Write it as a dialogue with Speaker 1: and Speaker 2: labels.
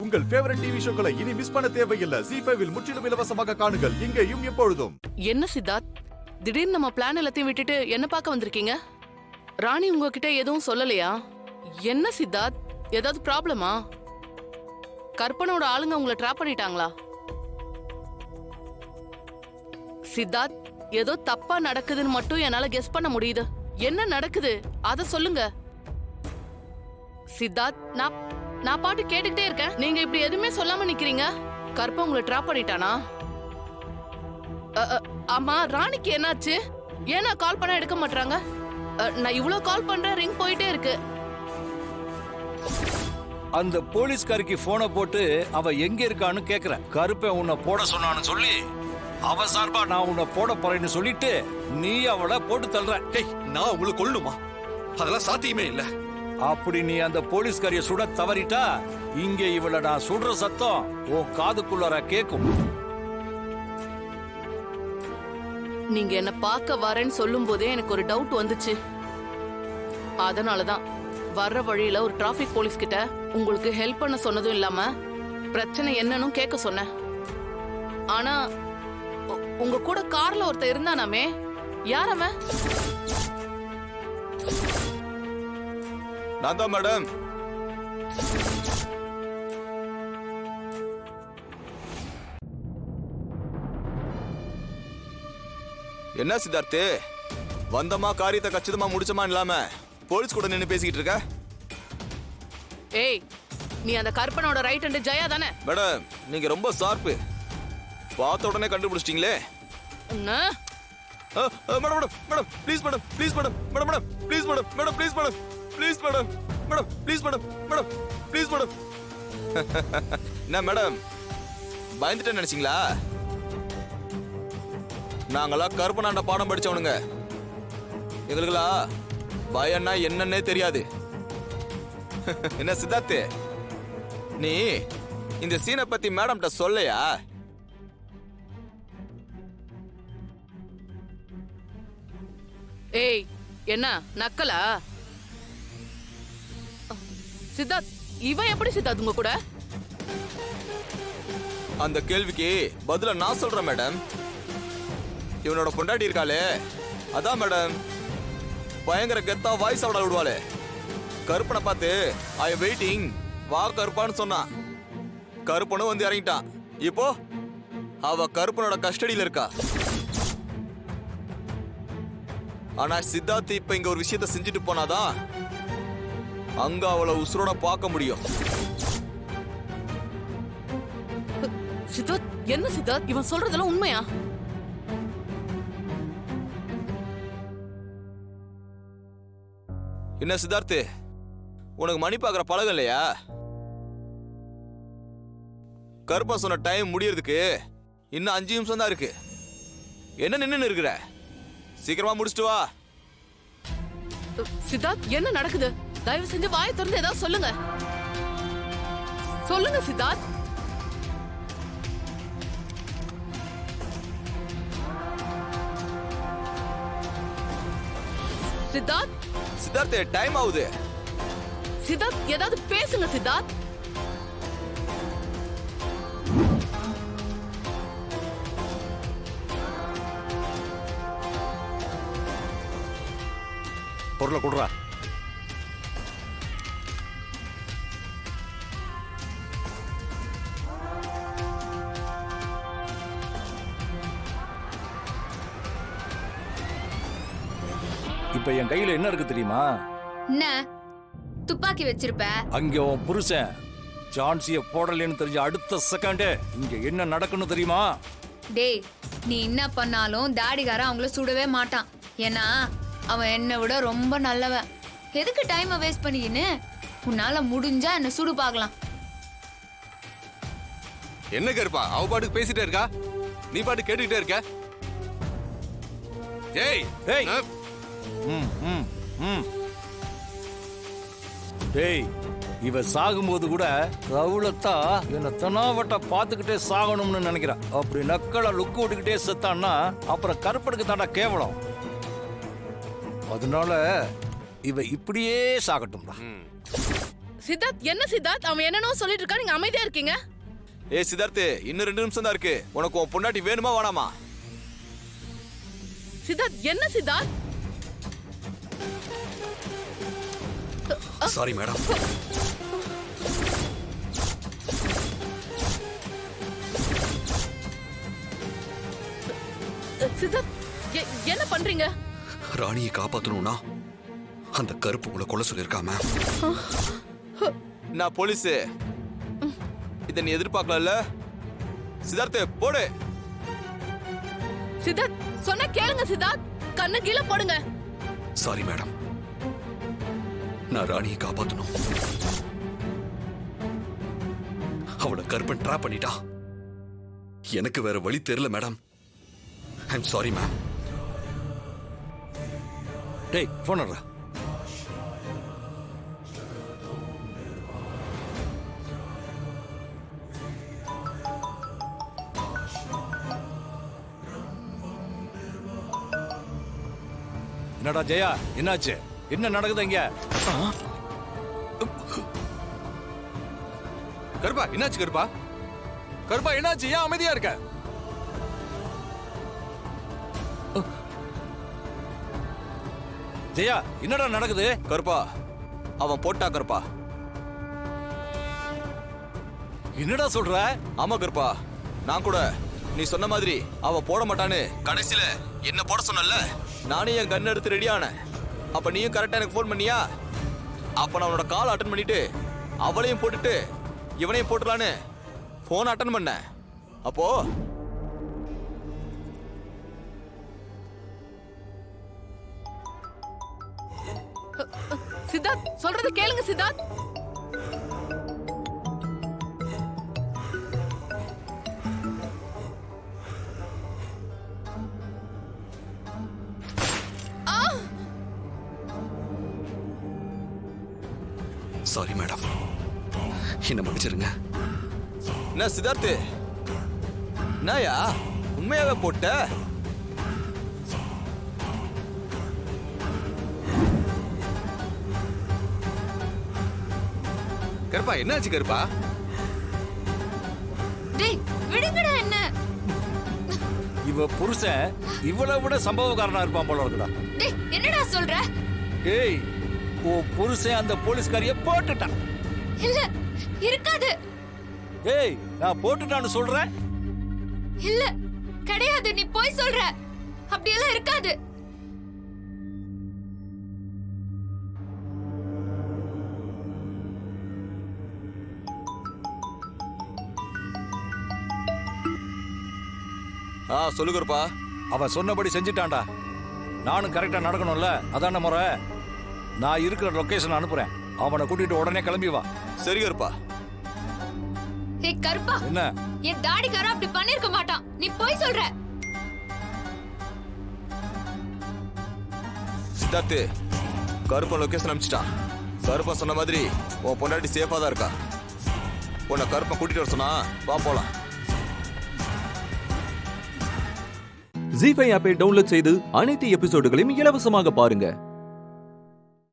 Speaker 1: உங்கள் favourite TV ஷோக்களை இனி miss பண்ண தேவையில்லை. ZEE5 இல் முற்றிலும் இலவசமாக காணுங்கள், இங்கேயும் எப்பொழுதும்.
Speaker 2: என்ன சித்தார்த், திடீர்னு நம்ம பிளான் எல்லாத்தையும் விட்டுட்டு என்ன பார்க்க வந்திருக்கீங்க? ராணி உங்ககிட்ட எதுவும் சொல்லலையா? என்ன சித்தார்த், ஏதாவது ப்ராப்ளமா? கற்பனோட ஆளுங்க உங்களை ட்ராப் பண்ணிட்டாங்களா? சித்தார்த், ஏதோ தப்பா நடக்குதுன்னு மட்டும் என்னால கெஸ் பண்ண முடியுது. என்ன நடக்குது அத சொல்லுங்க. சித்தார்த், நான் பாட்டு கேட்டுக்கிட்டே இருக்கேன், நீங்க இப்படி எதுவுமே சொல்லாம நிக்கிறீங்க. கற்ப உங்களை ட்ராப் பண்ணிட்டானா? ஆமா, ராணிக்கு என்னாச்சு? ஏன்னா கால் பண்ண எடுக்க மாட்டாங்க? நான் இவ்வளவு கால் பண்றேன், ரிங் போயிட்டே இருக்கு.
Speaker 3: அந்த போலீஸ்காரிக்கு போனை போட்டு அவ எங்க இருக்கான்னு கேக்குறேன். கருப்பை உன்னை போட சொன்னான்னு சொல்லி அவ சார்பா நான் உன்னை போட போறேன்னு சொல்லிட்டு நீ அவளை போட்டு தள்ளுற.
Speaker 4: நான் உங்களை கொல்லணுமா? அதெல்லாம் சாத்தியமே இல்ல.
Speaker 3: அப்படி நீ அந்த போலீஸ்காரிய சுட தவறிட்டா இங்க இவளை நான் சுடுற சத்தம் உன் காதுக்குள்ளார கேக்கும்.
Speaker 2: நீங்க என்ன பார்க்க வரேன்னு சொல்லும் போதே எனக்கு ஒரு டவுட் வந்துச்சு. அதனாலதான் வர்ற வழியில ஒரு டிராபிக் போலீஸ் கிட்ட உங்களுக்கு ஹெல்ப் பண்ண சொன்னதும் இல்லாம பிரச்சனை என்னன்னு கேட்க சொன்னேன். ஆனா உங்க கூட கார்ல ஒருத்தர் இருந்தானாமே, யார் அவன்?
Speaker 4: நான் தான் மேடம். என்ன சித்தார்த்து, வந்தமா காரியத்தை கச்சிதமா முடிச்சமா இல்லாம போலீஸ் கூட நின்னு பேசிக்கிட்டு இருக்க?
Speaker 2: ஏய், நீ அந்த கற்பனோட ரைட் ஹேண்ட் ஜெயா தானே?
Speaker 4: மேடம், நீங்க ரொம்ப ஷார்ப்பு. பார்த்த உடனே கண்டுபிடிச்சிட்டீங்களே. Madam madam madam please madam please madam madam madam please madam madam please madam please madam madam please madam madam please madam. என்ன மேடம், பயந்துட்டேன்னு நினைச்சீங்களா? நாங்களாம் கருப்பனாண்ட பாடம் படிச்சவனுங்க. எங்களுக்குலா பயம்னா என்னன்னே தெரியாது. என்ன சித்தார்த்து, நீ இந்த சீனை பத்தி மேடம்கிட்ட சொல்லையா?
Speaker 2: ஏய், என்ன நக்கலா? சித்தார்த், இவன் எப்படி சித்தார்த் உங்க கூட?
Speaker 4: அந்த கேள்விக்கு பதில நான் சொல்றேன் மேடம். இவனோட பொண்டாட்டி இருக்காளே, அதான் மேடம் பயங்கர கெத்தா வாய்ஸ் அவட விடுவாளே. கருப்பனை பார்த்து ஐ வெயிட்டிங் வா கருப்பான்னு சொன்னான். கருப்பனும் வந்து இறங்கிட்டான். இப்போ அவ கருப்பனோட கஸ்டடியில இருக்கா. ஆனா சித்தார்த் இப்ப இங்க ஒரு விஷயத்த செஞ்சுட்டு போனாதான் அங்க அவளை உசுரோட பார்க்க முடியும்.
Speaker 2: சித்தார்த், என்ன சித்தார்த், இவன் சொல்றதெல்லாம் உண்மையா?
Speaker 4: என்ன சித்தார்த்து, உனக்கு மணி பாக்குற பழகம் இல்லையா? கருப்பா சொன்ன டைம் முடியறதுக்கு இன்னும் 5 நிமிஷம் தான் இருக்கு. என்ன நின்னு இருக்கிற? சீக்கிரமா முடிச்சிட்டு வா.
Speaker 2: சித்தார்த், என்ன நடக்குது? தயவு செஞ்சு வாயை திறந்து ஏதாவது சொல்லுங்க. சொல்லுங்க சித்தார்த். சித்தார்த்,
Speaker 4: சித்தார்த்து, டைம் ஆகுது.
Speaker 2: சித்தார்த், ஏதாவது பேசுங்க சித்தார்த்.
Speaker 3: பொருளை கொடுறா. இப்ப என் கையில என்ன இருக்கு தெரியுமா?
Speaker 5: என்ன துப்பாக்கி வச்சிருப்ப?
Speaker 3: அங்க உன் புருஷன் சான்சிய போடலன்னு தெரிஞ்ச அடுத்த செகண்டே இங்க என்ன நடக்குன்னு தெரியுமா?
Speaker 5: டேய், நீ என்ன பண்ணாலும் தாடிகாரன் அவங்கள சுடவே மாட்டான். ஏன்னா அவன் என்னை விட ரொம்ப நல்லவன். எதுக்கு டைமை வேஸ்ட் பண்ணிக்கின்னு? உன்னால முடிஞ்சா என்ன சுடு பார்க்கலாம்.
Speaker 4: என்ன கருப்பா, அவ பாட்டுக்கு பேசிட்டே இருக்கா, நீ பாட்டு கேட்டுக்கிட்டே இருக்க. ஏய்
Speaker 3: ஏய், டேய், இவ சாகும்போது கூட ரவுலத்தா என்ன தனாவட்ட பாத்துக்கிட்டே சாகணும்னு நினைக்கிறா. அப்படி நக்கள லுக்கு விட்டுக்கிட்டே செத்தான்னா அப்புறம் கருப்பனுக்கு தாண்டா கேவலம். அதனால இவ இப்படியே சாகட்டும்.
Speaker 2: சித்தார்த் என்ன சித்தார்த், அவன் என்னன்னோ சொல்லிட்டு இருக்கான், நீங்க அமைதியா இருக்கீங்க.
Speaker 4: ஏய் சித்தார்த்து, இன்னும் 2 நிமிஷம் தான் இருக்கு. உனக்கு உன் பொண்டாட்டி வேணுமா வேணாமா?
Speaker 2: சித்தார்த் என்ன சித்தார்த்?
Speaker 6: Sorry madam.
Speaker 2: சித்தார்த் என்ன பண்றீங்க?
Speaker 6: ராணியை காப்பாத்தணும்னா அந்த கருப்பு உங்களை கொலை சொல்லியிருக்கா மேம்.
Speaker 4: நான் போலீஸ். இதை நீ எதிர்பார்க்கல. சித்தார்த்து போடு.
Speaker 2: சித்தார்த் சொன்னா கேளுங்க சித்தார்த், கண்ணை கீழே போடுங்க.
Speaker 6: சாரி மேடம், நான் ராணியை காப்பாத்தணும். அவளை கருப்பன் ட்ராப் பண்ணிட்டா. எனக்கு வேற வழி தெரியல மேடம். I'm sorry ma'am.
Speaker 3: டேய் போன் எடுறா. என்னடா ஜெயா, என்னாச்சு? என்ன நடக்குது இங்க?
Speaker 7: கருப்பா என்னாச்சு? கருப்பா கருப்பா என்னாச்சு? ஏன் அமைதியா இருக்க?
Speaker 3: ஜெயா என்னடா நடக்குது?
Speaker 4: கருப்பா அவன் போட்டா. கருப்பா
Speaker 3: என்னடா சொல்ற?
Speaker 4: ஆமா கருப்பா, நான் கூட நீ சொன்ன மாதிரி அவன் போட மாட்டான்னு கடைசியில என்ன போட சொன்னல. நானே என் கன் எடுத்து ரெடியான. அப்ப நீயும் கரெக்டா எனக்கு ஃபோன் பண்ணியா? அப்ப நான் அவனோட கால் அட்டன் பண்ணிட்டு அவளையும் போட்டுட்டு இவனையும் போட்டுலான்னு போன் அட்டன் பண்ண. அப்போ
Speaker 2: சித்தார்த் சொல்றத கேளுங்க சித்தார்த்.
Speaker 6: சாரி மேடம், என்ன மன்னிச்சிருங்க.
Speaker 4: என்ன சித்தார்த்து, என்னயா உண்மையாவே போட்ட?
Speaker 7: கருப்பா என்னாச்சு? கருப்பா
Speaker 5: டேய் விடுங்கடா என்ன.
Speaker 3: இவ புருஷன் இவ்வளவு விட சம்பவக்காரனா இருப்பான் போல இருக்குடா.
Speaker 5: டேய் என்னடா சொல்ற?
Speaker 3: ஏய், ஓ புருஷன் அந்த போலீஸ்காரிய போட்டுட்டான்.
Speaker 5: இல்ல இருக்காது.
Speaker 3: ஏய், நான் போட்டுட்டான்னு சொல்றேன்.
Speaker 5: இல்ல கிடையாது, நீ போய் சொல்ற. அப்படியெல்லாம் இருக்காது.
Speaker 4: சொல்லு கருப்பா.
Speaker 3: அவன் சொன்னபடி செஞ்சிட்டான்டா. நானும் கரெக்டா நடக்கணும்ல, அதான முறை. நான் இருக்கிற லொகேஷன் அனுப்புறேன், அவனை கூட்டிட்டு உடனே கிளம்பி வா.
Speaker 4: சரி கருப்பா.
Speaker 5: ஏய் கருப்பா,
Speaker 3: என்ன?
Speaker 5: என் தாடிக்காரன் அப்படி பண்ணிருக்க மாட்டான், நீ போய் சொல்ற.
Speaker 4: சித்தார்த்து, கருப்பன் லொகேஷன் அனுப்பிச்சிட்டான். கருப்பன் சொன்ன மாதிரி உன் பொண்டாட்டி சேஃபா தான் இருக்கா. உன்னை கருப்பன் கூட்டிட்டு வர சொன்னா வா போலாம்.
Speaker 8: ஜீ5 ஆப்பை டவுன்லோட் செய்து அனைத்து எபிசோடுகளையும் இலவசமாக பாருங்க.